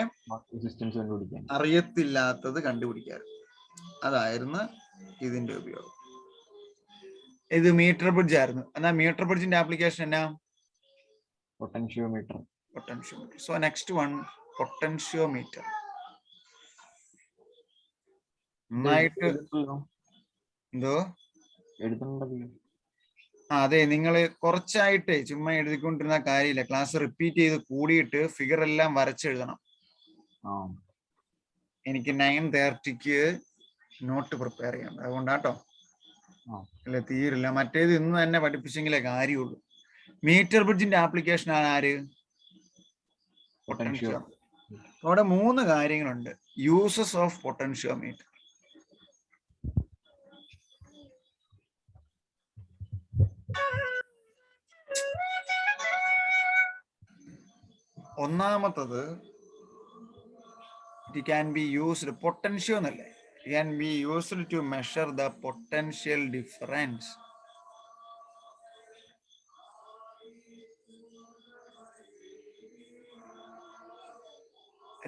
അറിയത്തില്ലാത്തത് കണ്ടുപിടിക്കാൻ. അതായിരുന്നു ഇതിന്റെ ഉപയോഗം. ഇത് മീറ്റർ ബ്രിഡ്ജ് ആയിരുന്നു. എന്നാ മീറ്റർ ബ്രിഡ്ജിന്റെ ആപ്ലിക്കേഷൻ എന്നാ? Potentiometer. So next one, potentiometer. നന്നായിട്ട് എന്തോ അതെ, നിങ്ങൾ കുറച്ചായിട്ട് ചുമ്മാ എഴുതിക്കൊണ്ടിരുന്ന കാര്യമില്ല. ക്ലാസ് റിപ്പീറ്റ് ചെയ്ത് കൂടിയിട്ട് ഫിഗർ എല്ലാം വരച്ചെഴുതണം. എനിക്ക് 9:30 നോട്ട് പ്രിപ്പയർ ചെയ്യണം, അതുകൊണ്ടാട്ടോ. അല്ല തീരില്ല, മറ്റേത് ഇന്ന് തന്നെ പഠിപ്പിച്ചെങ്കിലേ കാര്യമുള്ളൂ. മീറ്റർ ബ്രിഡ്ജിന്റെ ആപ്ലിക്കേഷൻ ആണ് ആര്? പൊട്ടൻഷ്യോമീറ്റർ. അവിടെ 3 കാര്യങ്ങളുണ്ട്. Uses of potentiometer. ഒന്നാമത്തത്, it can be used, potentio എന്നല്ലേ, it can be used to measure the potential difference.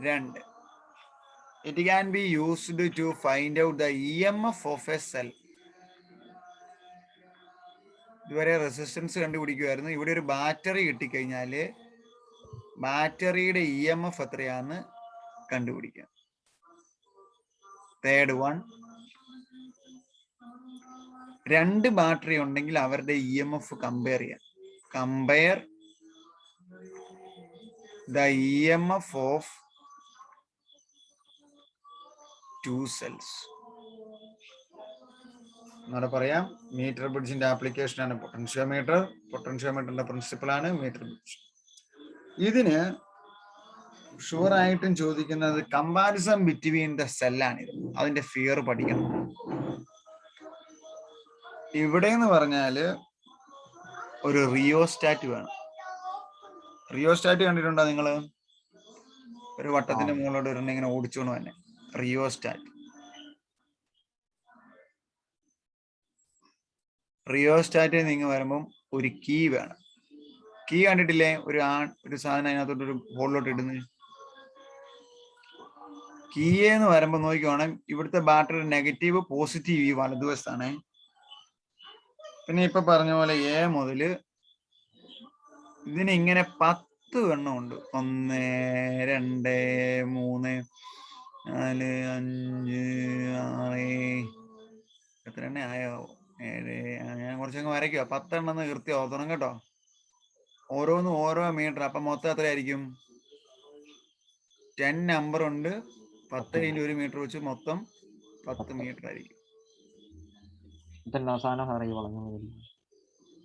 രണ്ട്, it can be used to find out the EMF of a cell. ഇതുവരെ resistance കണ്ടുപിടിക്കുമായിരുന്നു. ഇവിടെ ഒരു battery കിട്ടിക്കഴിഞ്ഞാല് ബാറ്ററിയുടെ EMF എത്രയാന്ന് കണ്ടുപിടിക്കാം. Third one, 2 battery ഉണ്ടെങ്കിൽ അവരുടെ EMF കമ്പയർ ചെയ്യാം. Compare the EMF of 2 cells. എന്നോട് പറയാം, മീറ്റർ ബ്രിഡ്ജിന്റെ ആപ്ലിക്കേഷൻ ആണ് പൊട്ടൻഷ്യോമീറ്റർ. പൊട്ടൻഷ്യോമീറ്ററിന്റെ പ്രിൻസിപ്പിൾ ആണ് മീറ്റർ ബ്രിഡ്ജ്. ഇതിന് ഷുവറായിട്ടും ചോദിക്കുന്നത് കമ്പാരിസൺ ബിറ്റ്വീൻ ദ സെല്ലാണിത്. അതിന്റെ ഫിയർ പഠിക്കണം. ഇവിടെ എന്ന് പറഞ്ഞാല് ഒരു റിയോസ്റ്റാറ്റ് വേണം. റിയോസ്റ്റാറ്റ് കണ്ടിട്ടുണ്ടോ നിങ്ങള്? ഒരു വട്ടത്തിന്റെ മുകളിലോട്ട് ഒരെണ്ണം ഇങ്ങനെ ഓടിച്ചോണ്ട് തന്നെ റിയോസ്റ്റാറ്റ്. റിയോസ്റ്റാറ്റിൽ നിങ്ങൾ വരുമ്പം ഒരു കീ വേണം. കീ കണ്ടിട്ടില്ലേ? ഒരു സാധനം അതിനകത്തോട്ട് ഒരു ഹോളിലോട്ട് ഇടുന്നത്. കീ എന്ന് വരുമ്പോ നോക്കിക്കോണം, ഇവിടുത്തെ ബാറ്ററി നെഗറ്റീവ് പോസിറ്റീവ് ഈ വലതുവശത്താണ്. പിന്നെ ഇപ്പൊ പറഞ്ഞ പോലെ A മുതല് ഇതിന് ഇങ്ങനെ 10 എണ്ണം ഉണ്ട്. 1, 2, 3, 4, 5, 6, എത്ര എണ്ണ ആയോ? 7. ഞാൻ കുറച്ചങ്ങ് വരയ്ക്കുക. 10 എണ്ണം കൃത്യം ഓർത്തണം കേട്ടോ. ഓരോന്നും ഓരോ മീറ്റർ. അപ്പൊ മൊത്തം എത്രയായിരിക്കും? 10 നമ്പർ ഉണ്ട്. 10 × 1 മീറ്റർ വെച്ച് മൊത്തം 10 മീറ്റർ ആയിരിക്കും.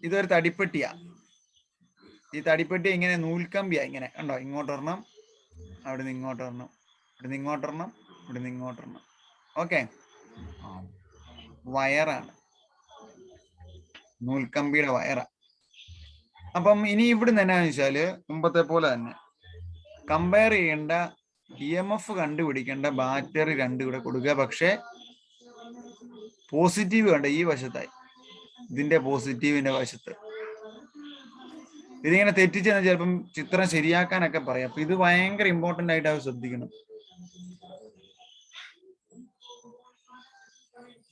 ഇതൊരു തടിപ്പെട്ടിയാ. ഈ തടിപ്പെട്ടി ഇങ്ങനെ നൂൽക്കമ്പിയാ. ഇങ്ങനെ കണ്ടോ, ഇങ്ങോട്ട് ഒരെണ്ണം, അവിടെ നിന്ന് ഇങ്ങോട്ടൊരെണ്ണം, ഇവിടെ നിന്ന് ഇങ്ങോട്ടൊരെണ്ണം, ഇവിടെ നിന്ന് ഇങ്ങോട്ടൊരെണ്ണം. ഓക്കെ, വയറാണ്, നൂൽക്കമ്പിയുടെ വയറാ. അപ്പം ഇനി ഇവിടുന്ന് എന്നാന്ന് വെച്ചാല് മുമ്പത്തെ പോലെ തന്നെ കമ്പയർ ചെയ്യേണ്ട EMF കണ്ടുപിടിക്കേണ്ട ബാറ്ററി 2 ഇവിടെ കൊടുക്കുക. പക്ഷെ പോസിറ്റീവ് വേണ്ട ഈ വശത്തായി, ഇതിന്റെ പോസിറ്റീവിന്റെ വശത്ത്. ഇതിങ്ങനെ തെറ്റിച്ചെന്ന് ചിലപ്പം ചിത്രം ശരിയാക്കാനൊക്കെ പറയാം. അപ്പൊ ഇത് ഭയങ്കര ഇമ്പോർട്ടന്റ് ആയിട്ട് അത് ശ്രദ്ധിക്കണം.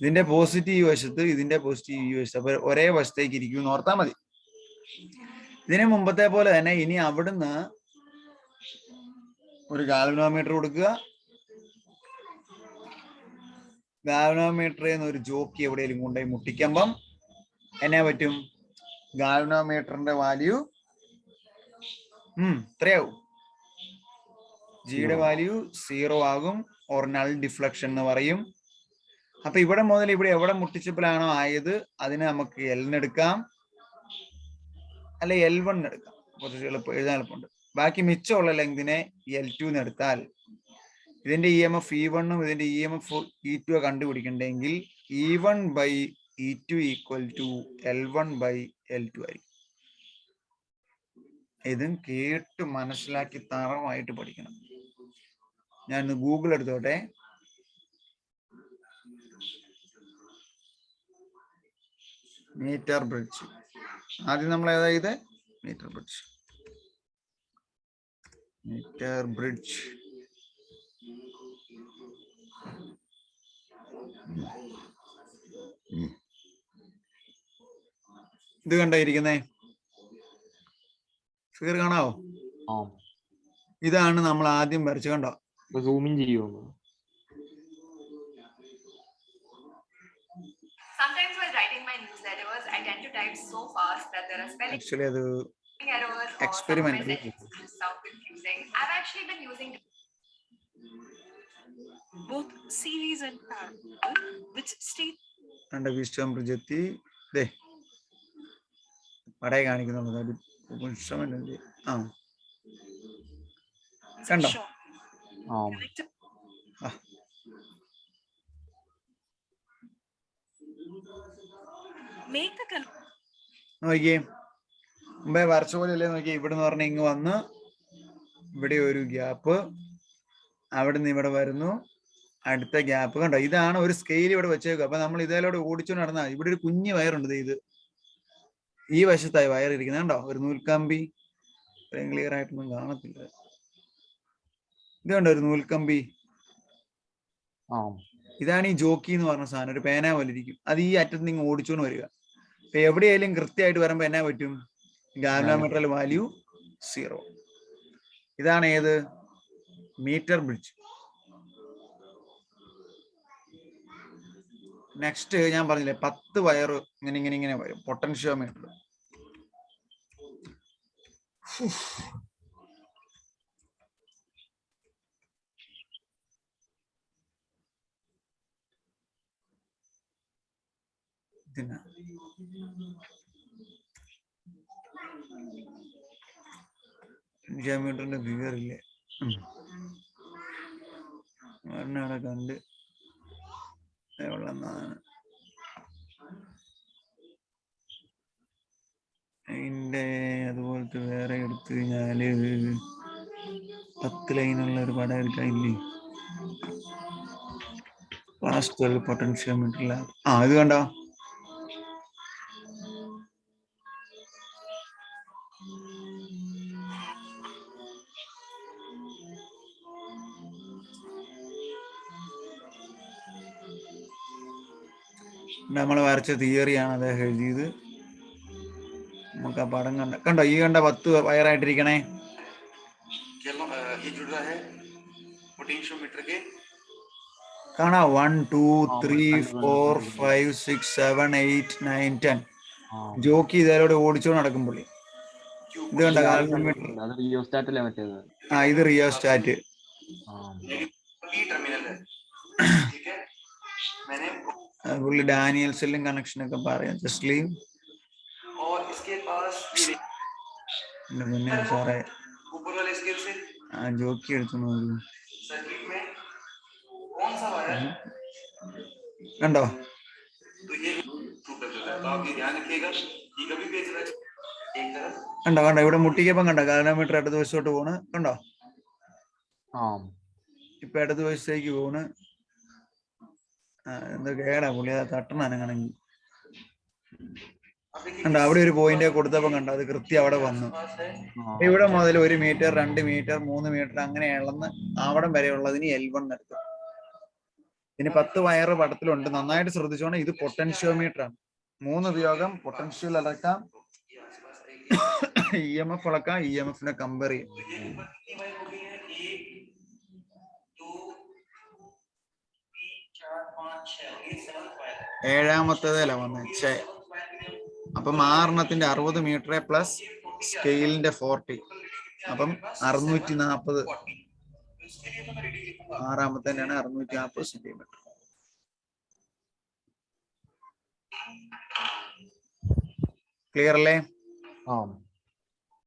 ഇതിന്റെ പോസിറ്റീവ് വശത്ത്, ഇതിന്റെ പോസിറ്റീവ് ഈ വശത്ത്, അപ്പൊ ഒരേ വശത്തേക്ക് ഇരിക്കും എന്ന് ഓർത്താൽ മതി. ഇതിന് മുമ്പത്തെ പോലെ തന്നെ ഇനി അവിടുന്ന് ഒരു ഗാൽവനോമീറ്റർ കൊടുക്കുക. ഗാൽവനോമീറ്ററിൽ നിന്ന് ഒരു ജോക്കി എവിടെയെങ്കിലും കൊണ്ടുപോയി മുട്ടിക്കുമ്പം എന്നാ പറ്റും? ഗാൽവനോമീറ്ററിന്റെ വാല്യൂ എത്രയാവും? ജിയുടെ വാല്യൂ 0 ആകും, ഓർ നൾ ഡിഫ്ലക്ഷൻ എന്ന് പറയും. അപ്പൊ ഇവിടെ മുതൽ ഇവിടെ എവിടെ മുട്ടിച്ചപ്പോഴാണോ ആയത് അതിന് നമുക്ക് L എടുക്കാം, അല്ലെ L1 എടുക്കാം. കുറച്ച് എഴുതാൻ എളുപ്പമുണ്ട്. ബാക്കി മിച്ചമുള്ള ലെങ്തിനെ L2 എടുത്താൽ ഇതിന്റെ EMF E1 ഇതിന്റെ EMF E2 കണ്ടുപിടിക്കണ്ടെങ്കിൽ E1 by E2 equal to L1 by L2 ആയിരിക്കും. ഇതും കേട്ട് മനസ്സിലാക്കി തറവായിട്ട് പഠിക്കണം. ഞാൻ ഗൂഗിൾ എടുത്തോട്ടെ. Meter bridge. ആദ്യം നമ്മൾ ഏതായത് മീറ്റർ ബ്രിഡ്ജ്. മീറ്റർ ബ്രിഡ്ജ് ഇത് കണ്ടായിരിക്കുന്നേ, ഫിഗർ കാണാവോ? ഇതാണ് നമ്മൾ ആദ്യം വരച്ചു. കണ്ടോ? സൂമിൻ ചെയ്യുമോ? Sometimes while writing my newsletters, I tend to type so fast that there are spelling actually അത് errors or experiment. some sentences sound confusing. I've actually been using both series and parallel, which state and wisdom bridge എത്തി. ദേ പടയെ കാണിക്കുന്നുണ്ട്. അത് instrument കണ്ടോ? make the നോക്കിയേ, മുമ്പേ വരച്ച പോലെ അല്ലേ? നോക്കിയേ, ഇവിടെ നിന്ന് പറഞ്ഞ ഇങ്ങ് വന്ന് ഇവിടെ ഒരു ഗ്യാപ്പ്, അവിടെ നിന്ന് ഇവിടെ വരുന്നു, അടുത്ത ഗ്യാപ്പ്. കണ്ടോ? ഇതാണ് ഒരു സ്കെയിൽ ഇവിടെ വെച്ചേക്കുക. അപ്പൊ നമ്മൾ ഇതേലോടെ ഓടിച്ചു നടന്നാൽ ഇവിടെ ഒരു കുഞ്ഞു വയറുണ്ട്. ഇത് ഈ വശത്തായി വയർ ഇരിക്കുന്നത് കണ്ടോ? ഒരു നൂൽക്കമ്പി. ക്ലിയർ ആയിട്ടൊന്നും കാണത്തില്ല. ഇത് കണ്ടോ? ഒരു നൂൽക്കമ്പി. ഇതാണ് ഈ ജോക്കി എന്ന് പറഞ്ഞ സാധനം. ഒരു പേന പോലെ ഇരിക്കും. അത് ഈ അറ്റത്ത് നിങ്ങൾ ഓടിച്ചോണ്ട് വരിക. അപ്പൊ എവിടെയായാലും കൃത്യമായിട്ട് വരുമ്പോ എന്നാ പറ്റും? ഗാൽവനോമീറ്ററിൽ വാല്യൂ 0. ഇതാണ് ഏത്? Metre bridge. നെക്സ്റ്റ് ഞാൻ പറഞ്ഞില്ലേ 10 വയർ ഇങ്ങനെ ഇങ്ങനെ ഇങ്ങനെ വരും. പൊട്ടൻഷ്യോമീറ്റർ. പൊട്ടൻഷ്യോമീറ്ററിന്റെ ഫിഗർ ഇല്ലേ? അവിടെ കണ്ട് അതിന്റെ അതുപോലത്തെ വേറെ എടുത്തു കഴിഞ്ഞാല് 10 ലൈനുള്ള ഒരു പടം എടുക്കാനില്ലേ? Class 12 potentiometer lab. ഇത് കണ്ടോ? നമ്മൾ വരച്ച തിയറിയാണ് അദ്ദേഹം എഴുതിയത്. നമുക്ക് ആ പടം കണ്ടോ? ഈ കണ്ട 10 വയറായിട്ടിരിക്കണേ. കാണാ? 1 2 3 4 5 6 7 8 9 10. ജോക്കി ഇതേലോടെ ഓടിച്ചോ നടക്കുമ്പോൾ ഇത് കണ്ട ഗാൽവനോമീറ്റർ. ഇത് റിയോസ്റ്റാറ്റ്. പുള്ളി ഡാനിയൽസിലും കണക്ഷൻ ഒക്കെ പറയാം. Just leave. സാറേ ജോക്കി എടുത്തു നോക്കൂ. കണ്ടോ? കണ്ടോ കണ്ടോ ഇവിടെ മുട്ടിക്കപ്പം കണ്ടോ ഗാലനോമീറ്റർ ഇടത് വശത്തോട്ട് പോണ് കണ്ടോ? ഇപ്പൊ ഇടത് വശത്തേക്ക് പോണ്. എന്താ കേടാ പുള്ളി അത് തട്ടണനങ്ങണെങ്കിൽ. കണ്ടോ അവിടെ ഒരു പോയിന്റ് കൊടുത്തപ്പം കണ്ടോ അത് കൃത്യം അവിടെ വന്നു. ഇവിടെ മുതൽ 1 മീറ്റർ 2 മീറ്റർ 3 മീറ്റർ അങ്ങനെ ഇളന്ന് അവിടം വരെയുള്ളതിന് L1 എടുക്കും. ഇനി 10 വയറ് പടത്തിലുണ്ട്. നന്നായിട്ട് ശ്രദ്ധിച്ചോണം. ഇത് പൊട്ടൻഷ്യോമീറ്റർ ആണ്. 3 ഉപയോഗം പൊട്ടൻഷ്യൽ അളക്കാം, EMF അളക്കാം, EMF-നെ കമ്പയർ ചെയ്യും. ഏഴാമത്തേതല്ല വന്ന് അപ്പം 6 60 മീറ്റർ പ്ലസ് സ്കെയിലിന്റെ 40 അപ്പം 640. 6-ാമത്തെ 640 സെന്റിമീറ്റർ. ക്ലിയർ അല്ലേ?